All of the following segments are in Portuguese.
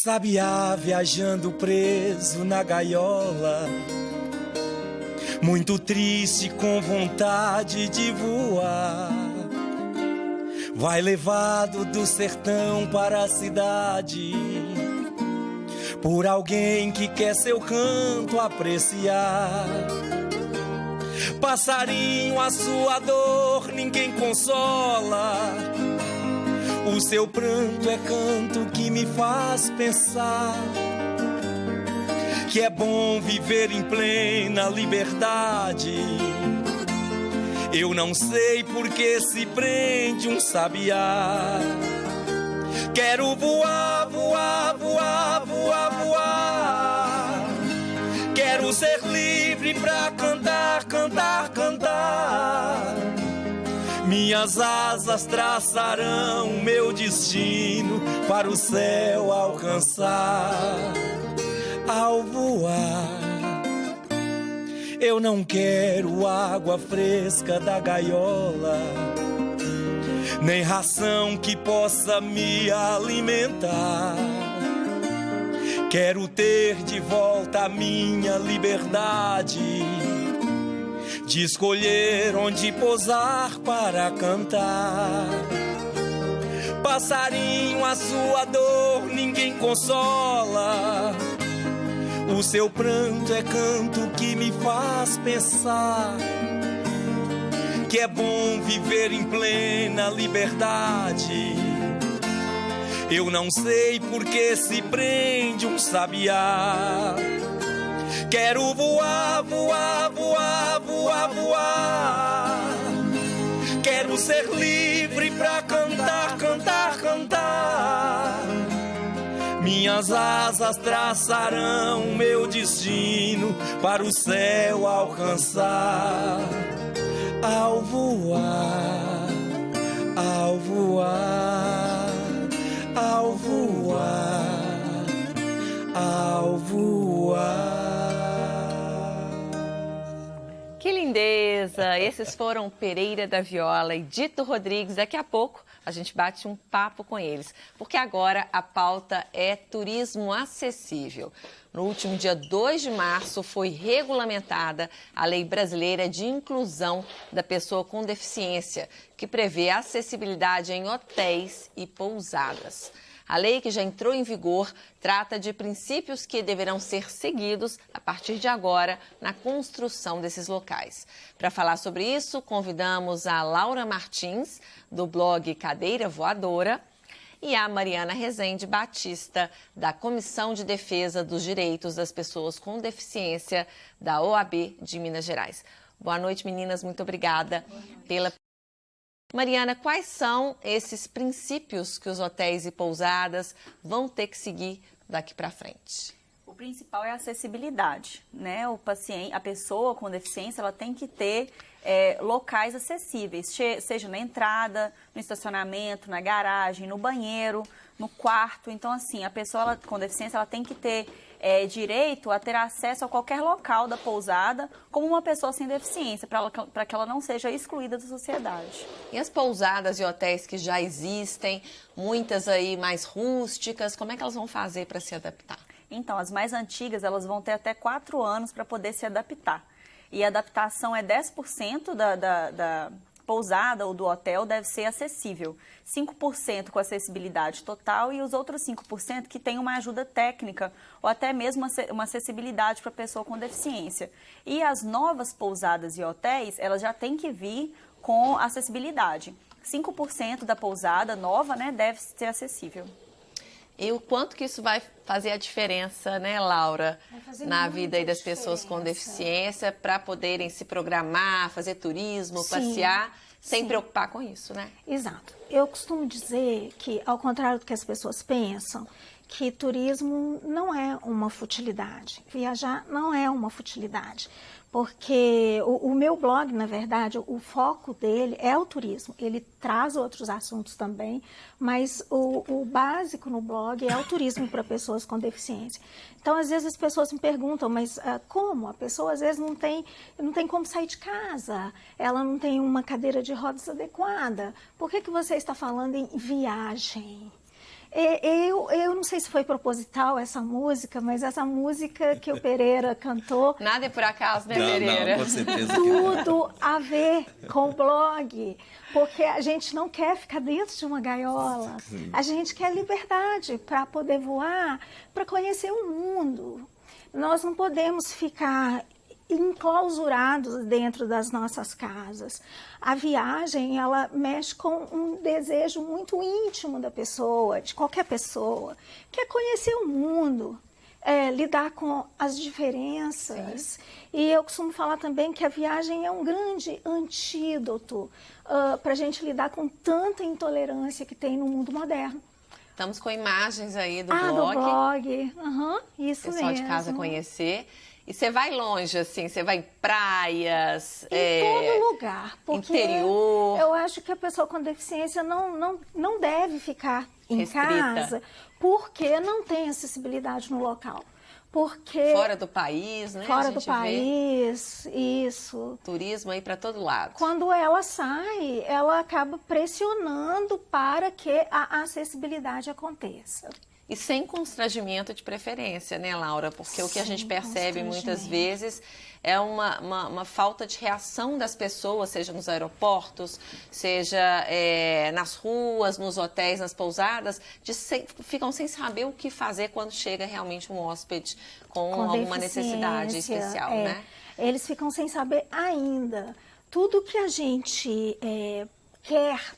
Sabiá viajando preso na gaiola, muito triste com vontade de voar. Vai levado do sertão para a cidade, por alguém que quer seu canto apreciar. Passarinho, a sua dor ninguém consola, o seu pranto é canto que me faz pensar que é bom viver em plena liberdade. Eu não sei por que se prende um sabiá. Quero voar, voar, voar, voar, voar. Quero ser livre pra cantar, cantar, cantar. Minhas asas traçarão meu destino para o céu alcançar. Ao voar, eu não quero água fresca da gaiola, nem ração que possa me alimentar. Quero ter de volta a minha liberdade de escolher onde pousar para cantar. Passarinho, a sua dor ninguém consola, o seu pranto é canto que me faz pensar que é bom viver em plena liberdade. Eu não sei por que se prende um sabiá. Quero voar, voar, voar, voar, voar. Quero ser livre pra cantar, cantar, cantar. Minhas asas traçarão meu destino para o céu alcançar. Ao voar, ao voar, ao voar, ao voar. Que lindeza! Esses foram Pereira da Viola e Dito Rodrigues. Daqui a pouco a gente bate um papo com eles, porque agora a pauta é turismo acessível. No último dia 2 de março foi regulamentada a Lei Brasileira de Inclusão da Pessoa com Deficiência, que prevê acessibilidade em hotéis e pousadas. A lei, que já entrou em vigor, trata de princípios que deverão ser seguidos a partir de agora na construção desses locais. Para falar sobre isso, convidamos a Laura Martins, do blog Cadeira Voadora, e a Mariana Rezende Batista, da Comissão de Defesa dos Direitos das Pessoas com Deficiência da OAB de Minas Gerais. Boa noite, meninas. Muito obrigada pela... Mariana, quais são esses princípios que os hotéis e pousadas vão ter que seguir daqui para frente? O principal é a acessibilidade, né? O paciente, a pessoa com deficiência, ela tem que ter locais acessíveis, seja na entrada, no estacionamento, na garagem, no banheiro, no quarto. Então, assim, a pessoa com deficiência, ela tem que ter direito a ter acesso a qualquer local da pousada, como uma pessoa sem deficiência, para que ela não seja excluída da sociedade. E as pousadas e hotéis que já existem, muitas aí mais rústicas, como é que elas vão fazer para se adaptar? Então, as mais antigas, elas vão ter até 4 anos para poder se adaptar. E a adaptação é 10% da pousada ou do hotel deve ser acessível. 5% com acessibilidade total e os outros 5% que tem uma ajuda técnica ou até mesmo uma acessibilidade para a pessoa com deficiência. E as novas pousadas e hotéis, elas já têm que vir com acessibilidade. 5% da pousada nova, né, deve ser acessível. E o quanto que isso vai fazer a diferença, né, Laura, na vida aí das pessoas com deficiência, para poderem se programar, fazer turismo, passear, sem preocupar com isso, né? Exato. Eu costumo dizer que, ao contrário do que as pessoas pensam, que turismo não é uma futilidade, viajar não é uma futilidade. Porque o meu blog, na verdade, o foco dele é o turismo. Ele traz outros assuntos também, mas o básico no blog é o turismo para pessoas com deficiência. Então, às vezes as pessoas me perguntam, mas como? A pessoa às vezes não tem como sair de casa, ela não tem uma cadeira de rodas adequada. Por que você está falando em viagem? Eu não sei se foi proposital essa música, mas essa música que o Pereira cantou... Nada é por acaso, né, Pereira? Não, com certeza. Tudo a ver com o blog, porque a gente não quer ficar dentro de uma gaiola, a gente quer liberdade para poder voar, para conhecer o mundo. Nós não podemos ficar enclausurados dentro das nossas casas. A viagem, ela mexe com um desejo muito íntimo da pessoa, de qualquer pessoa, que é conhecer o mundo, lidar com as diferenças. Sim. E eu costumo falar também que a viagem é um grande antídoto para a gente lidar com tanta intolerância que tem no mundo moderno. Estamos com imagens aí do blog. Do blog. Isso mesmo. Pessoal de casa conhecer. E você vai longe, assim, você vai em praias... Em todo lugar. Porque interior. Eu acho que a pessoa com deficiência não deve ficar em restrita. Casa porque não tem acessibilidade no local. Porque fora do país, né? Fora do país, isso. Turismo aí para todo lado. Quando ela sai, ela acaba pressionando para que a acessibilidade aconteça. E sem constrangimento de preferência, né, Laura? Porque o que a gente percebe muitas vezes é uma falta de reação das pessoas, seja nos aeroportos, seja nas ruas, nos hotéis, nas pousadas, ficam sem saber o que fazer quando chega realmente um hóspede com alguma necessidade especial, né? Eles ficam sem saber ainda. Tudo que a gente...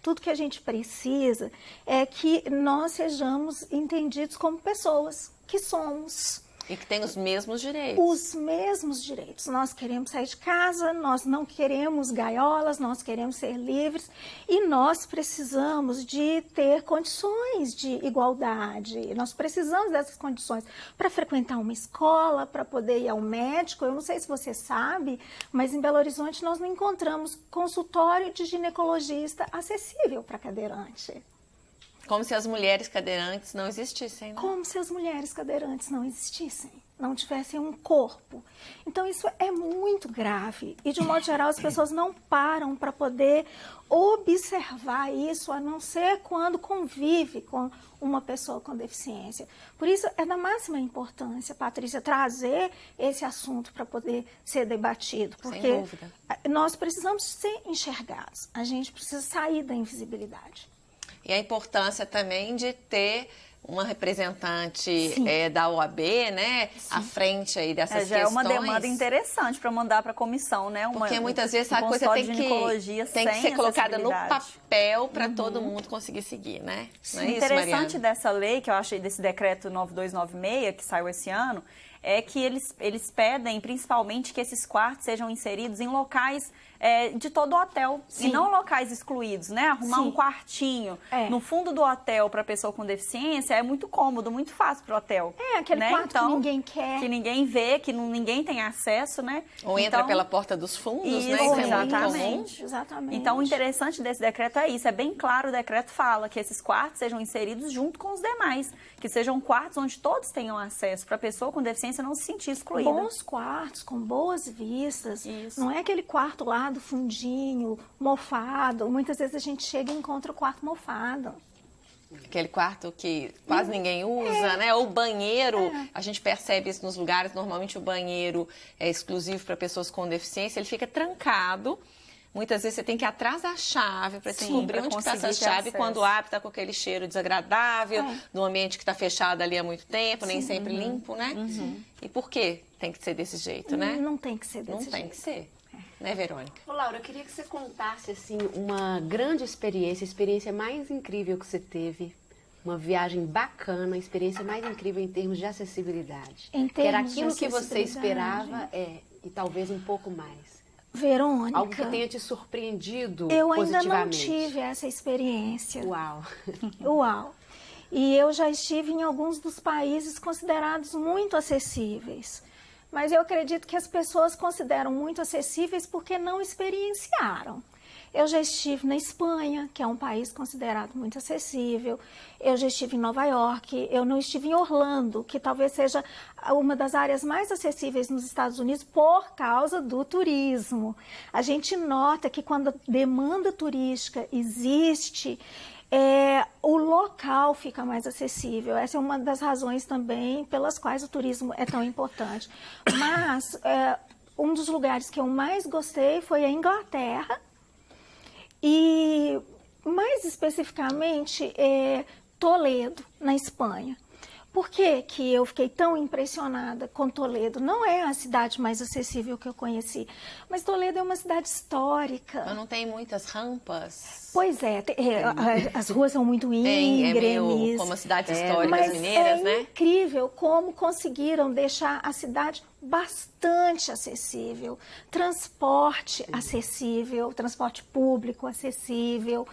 tudo que a gente precisa é que nós sejamos entendidos como pessoas que somos. E que tem os mesmos direitos. Os mesmos direitos. Nós queremos sair de casa, nós não queremos gaiolas, nós queremos ser livres e nós precisamos de ter condições de igualdade. Nós precisamos dessas condições para frequentar uma escola, para poder ir ao médico. Eu não sei se você sabe, mas em Belo Horizonte nós não encontramos consultório de ginecologista acessível para cadeirante. Como se as mulheres cadeirantes não existissem, né? Como se as mulheres cadeirantes não existissem, não tivessem um corpo. Então isso é muito grave e, de um modo geral, as pessoas não param para poder observar isso, a não ser quando convive com uma pessoa com deficiência. Por isso é da máxima importância, Patrícia, trazer esse assunto para poder ser debatido, porque nós precisamos ser enxergados, a gente precisa sair da invisibilidade. E a importância também de ter uma representante da OAB, né, à frente aí dessas questões. Já é uma demanda interessante para mandar para a comissão, né? Porque muitas vezes a coisa tem que ser colocada no papel para todo mundo conseguir seguir, né? Não é isso, interessante dessa lei, que eu achei desse decreto 9296, que saiu esse ano, é que eles pedem, principalmente, que esses quartos sejam inseridos em locais de todo o hotel. Sim. E não locais excluídos, né? Arrumar um quartinho no fundo do hotel para pessoa com deficiência é muito cômodo, muito fácil para o hotel. Aquele quarto então, que ninguém quer. Que ninguém vê, que ninguém tem acesso, né? Ou entra pela porta dos fundos, né? Isso é muito comum. Exatamente. Então, o interessante desse decreto é isso. É bem claro, o decreto fala que esses quartos sejam inseridos junto com os demais. Que sejam quartos onde todos tenham acesso, para a pessoa com deficiência não se sentir excluída. Bons quartos, com boas vistas. Isso. Não é aquele quarto lá do fundinho, mofado. Muitas vezes a gente chega e encontra o quarto mofado. Aquele quarto que quase ninguém usa, né? Ou banheiro, a gente percebe isso nos lugares. Normalmente o banheiro é exclusivo para pessoas com deficiência, ele fica trancado. Muitas vezes você tem que ir atrás da chave para descobrir onde está essa chave. Quando abre, está com aquele cheiro desagradável, no ambiente que está fechado ali há muito tempo, nem sempre limpo, né? E por que tem que ser desse jeito, né? Não tem que ser desse jeito. Não tem que ser. Né, Verônica? Ô, Laura, eu queria que você contasse, assim, uma grande experiência, a experiência mais incrível que você teve, uma viagem bacana, a experiência mais incrível em termos de acessibilidade. Que era aquilo que você esperava e talvez um pouco mais. Verônica, algo que tenha te surpreendido eu positivamente. ainda não tive essa experiência. Uau! Uau! E eu já estive em alguns dos países considerados muito acessíveis. Mas eu acredito que as pessoas consideram muito acessíveis porque não experienciaram. Eu já estive na Espanha, que é um país considerado muito acessível. Eu já estive em Nova York. Eu não estive em Orlando, que talvez seja uma das áreas mais acessíveis nos Estados Unidos por causa do turismo. A gente nota que quando a demanda turística existe, o local fica mais acessível. Essa é uma das razões também pelas quais o turismo é tão importante. Mas um dos lugares que eu mais gostei foi a Inglaterra. E, mais especificamente, Toledo, na Espanha. Por que que eu fiquei tão impressionada com Toledo? Não é a cidade mais acessível que eu conheci, mas Toledo é uma cidade histórica. Mas não tem muitas rampas? Pois as ruas são muito íngremes. É meio como as cidades históricas mineiras, né? É incrível como conseguiram deixar a cidade bastante acessível. Transporte acessível, transporte público acessível,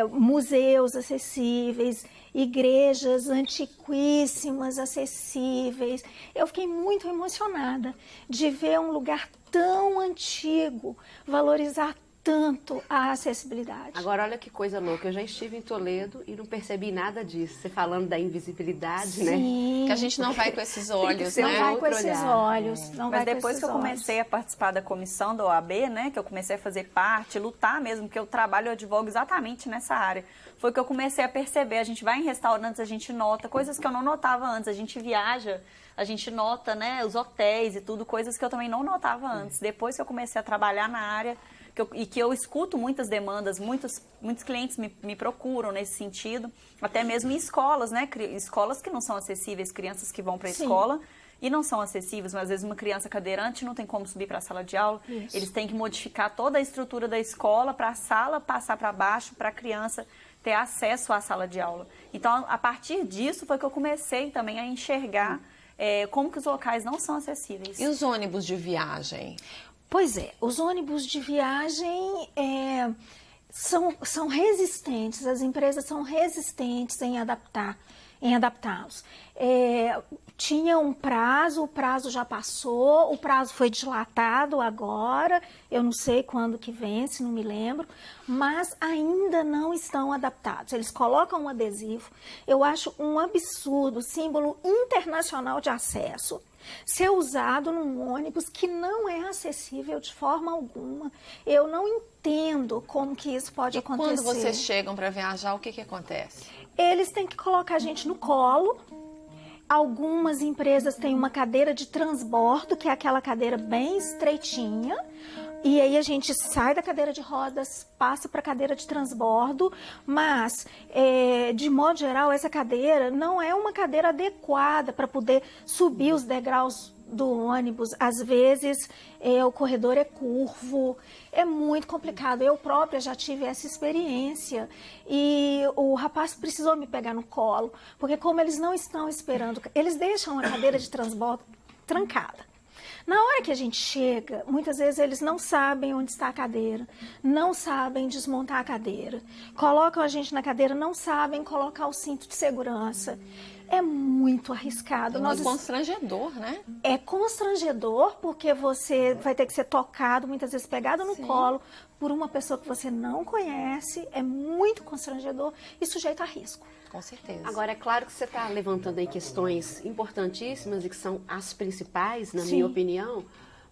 museus acessíveis, igrejas antiquíssimas acessíveis. Eu fiquei muito emocionada de ver um lugar tão antigo valorizar tanto a acessibilidade. Agora, olha que coisa louca. Eu já estive em Toledo e não percebi nada disso. Você falando da invisibilidade, Sim, né? Que a gente não vai com esses olhos, não né? vai com esses olhos. Não Mas vai depois que eu comecei a participar da comissão da OAB, né, que eu comecei a fazer parte, lutar mesmo, porque eu trabalho, eu advogo exatamente nessa área, foi que eu comecei a perceber. A gente vai em restaurantes, a gente nota coisas que eu não notava antes. A gente viaja, a gente nota, né, os hotéis e tudo, coisas que eu também não notava antes. Depois que eu comecei a trabalhar na área, que eu escuto muitas demandas, muitos clientes me procuram nesse sentido, até mesmo em escolas, né? Escolas que não são acessíveis, crianças que vão para a escola e não são acessíveis, mas às vezes uma criança cadeirante não tem como subir para a sala de aula. Isso. Eles têm que modificar toda a estrutura da escola para a sala passar para baixo, para a criança ter acesso à sala de aula. Então, a partir disso foi que eu comecei também a enxergar como que os locais não são acessíveis. E os ônibus de viagem? Pois é, os ônibus de viagem são resistentes, as empresas são resistentes em adaptá-los. Tinha um prazo, o prazo já passou, o prazo foi dilatado agora, eu não sei quando que vence, não me lembro, mas ainda não estão adaptados. Eles colocam um adesivo, eu acho um absurdo, símbolo internacional de acesso, ser usado num ônibus que não é acessível de forma alguma. Eu não entendo como que isso pode acontecer. Quando vocês chegam para viajar, o que acontece? Eles têm que colocar a gente no colo. Algumas empresas têm uma cadeira de transbordo, que é aquela cadeira bem estreitinha, e aí a gente sai da cadeira de rodas, passa para a cadeira de transbordo, mas, de modo geral, essa cadeira não é uma cadeira adequada para poder subir os degraus do ônibus. Às vezes, o corredor é curvo, é muito complicado. Eu própria já tive essa experiência e o rapaz precisou me pegar no colo, porque como eles não estão esperando, eles deixam a cadeira de transbordo trancada. Na hora que a gente chega, muitas vezes eles não sabem onde está a cadeira, não sabem desmontar a cadeira, colocam a gente na cadeira, não sabem colocar o cinto de segurança. É muito arriscado. É constrangedor, né? É constrangedor porque você vai ter que ser tocado, muitas vezes pegado no colo por uma pessoa que você não conhece. É muito constrangedor e sujeito a risco. Com certeza. Agora, é claro que você está levantando aí questões importantíssimas e que são as principais, na minha opinião,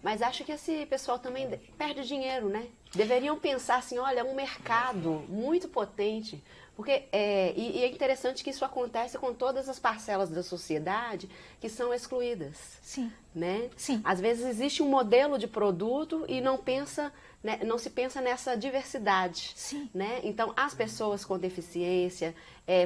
mas acho que esse pessoal também perde dinheiro, né? Deveriam pensar assim, olha, um mercado muito potente, porque e é interessante que isso acontece com todas as parcelas da sociedade que são excluídas. Sim. Né? Sim. Às vezes existe um modelo de produto e não se pensa nessa diversidade. Sim. Né? Então, as pessoas com deficiência,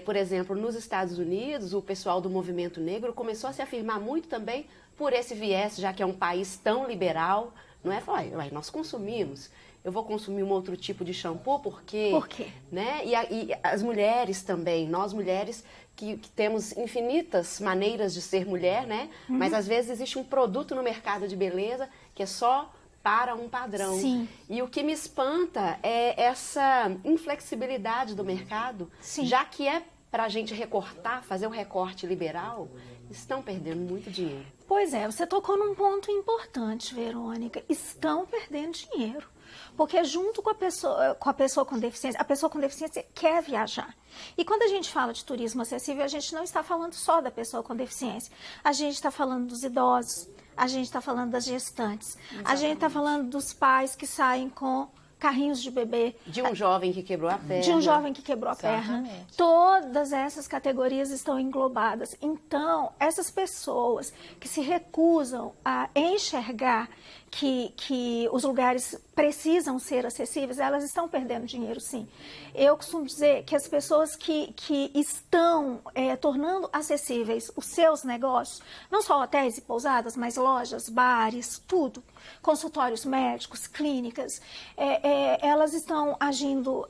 por exemplo, nos Estados Unidos, o pessoal do movimento negro começou a se afirmar muito também por esse viés, já que é um país tão liberal, não é? Falar, nós consumimos. Eu vou consumir um outro tipo de shampoo, porque... Por quê? Né? E as mulheres também, nós mulheres que temos infinitas maneiras de ser mulher, né? Uhum. Mas às vezes existe um produto no mercado de beleza que é só para um padrão. Sim. E o que me espanta é essa inflexibilidade do mercado, já que é para a gente recortar, fazer um recorte liberal, estão perdendo muito dinheiro. Pois é, você tocou num ponto importante, Verônica. Estão perdendo dinheiro. Porque junto com a pessoa com deficiência, a pessoa com deficiência quer viajar. E quando a gente fala de turismo acessível, a gente não está falando só da pessoa com deficiência. A gente está falando dos idosos, a gente está falando das gestantes, a gente está falando dos pais que saem com carrinhos de bebê. De um jovem que quebrou a perna. De um jovem que quebrou a perna. Todas essas categorias estão englobadas. Então, essas pessoas que se recusam a enxergar que os lugares precisam ser acessíveis, elas estão perdendo dinheiro, sim. Eu costumo dizer que as pessoas que estão tornando acessíveis os seus negócios, não só hotéis e pousadas, mas lojas, bares, tudo, consultórios médicos, clínicas, elas estão agindo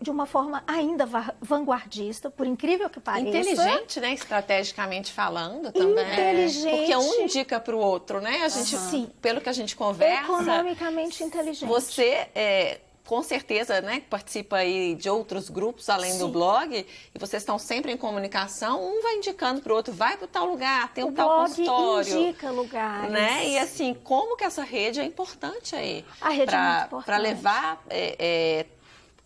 de uma forma ainda vanguardista, por incrível que pareça. Inteligente, né? Estrategicamente falando também. Inteligente. Porque um indica para o outro, né? A gente, pelo que a gente conversa... Economicamente inteligente. Você, com certeza, né, participa aí de outros grupos além do blog, e vocês estão sempre em comunicação, um vai indicando para o outro, vai para tal lugar, tem um tal consultório. O blog indica lugares. Né? E assim, como que essa rede é importante aí? A rede é muito importante. Para levar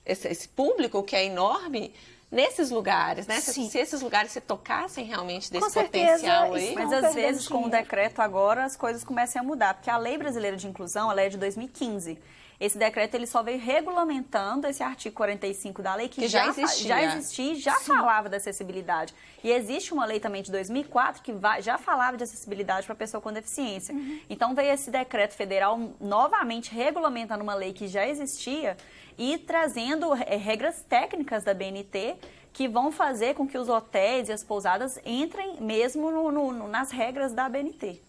esse público que é enorme nesses lugares, né? Se esses lugares se tocassem realmente desse potencial aí. Mas às vezes com o decreto agora as coisas começam a mudar, porque a Lei Brasileira de Inclusão, ela é de 2015. Esse decreto ele só veio regulamentando esse artigo 45 da lei que já existia e já falava da acessibilidade. E existe uma lei também de 2004 que já falava de acessibilidade para pessoa com deficiência. Então veio esse decreto federal novamente regulamentando uma lei que já existia e trazendo regras técnicas da BNT que vão fazer com que os hotéis e as pousadas entrem mesmo nas regras da BNT.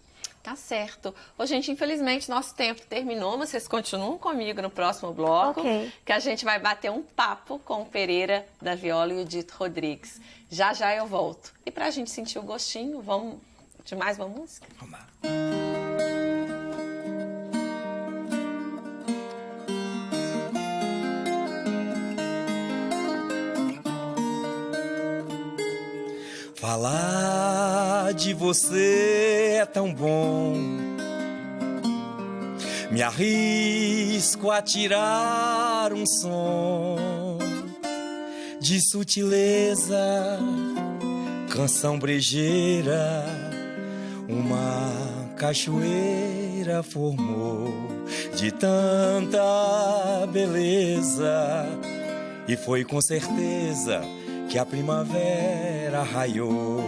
Tá certo. Ô, gente, infelizmente nosso tempo terminou, mas vocês continuam comigo no próximo bloco, que a gente vai bater um papo com o Pereira da Viola e o Dito Rodrigues. Já já eu volto. E pra gente sentir o gostinho, vamos de mais uma música? Vamos lá. Falar de você é tão bom, me arrisco a tirar um som de sutileza, canção brejeira, uma cachoeira formou de tanta beleza, e foi com certeza que a primavera raiou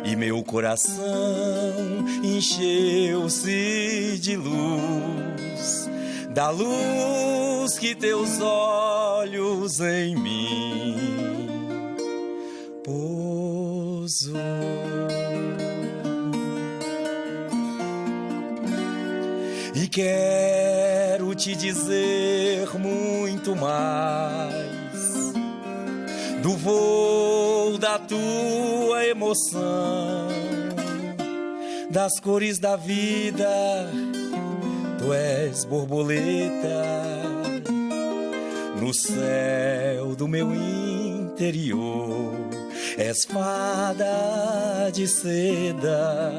e meu coração encheu-se de luz, da luz que teus olhos em mim pousou. E quero te dizer muito mais do voo da tua emoção, das cores da vida, tu és borboleta no céu do meu interior, és fada de seda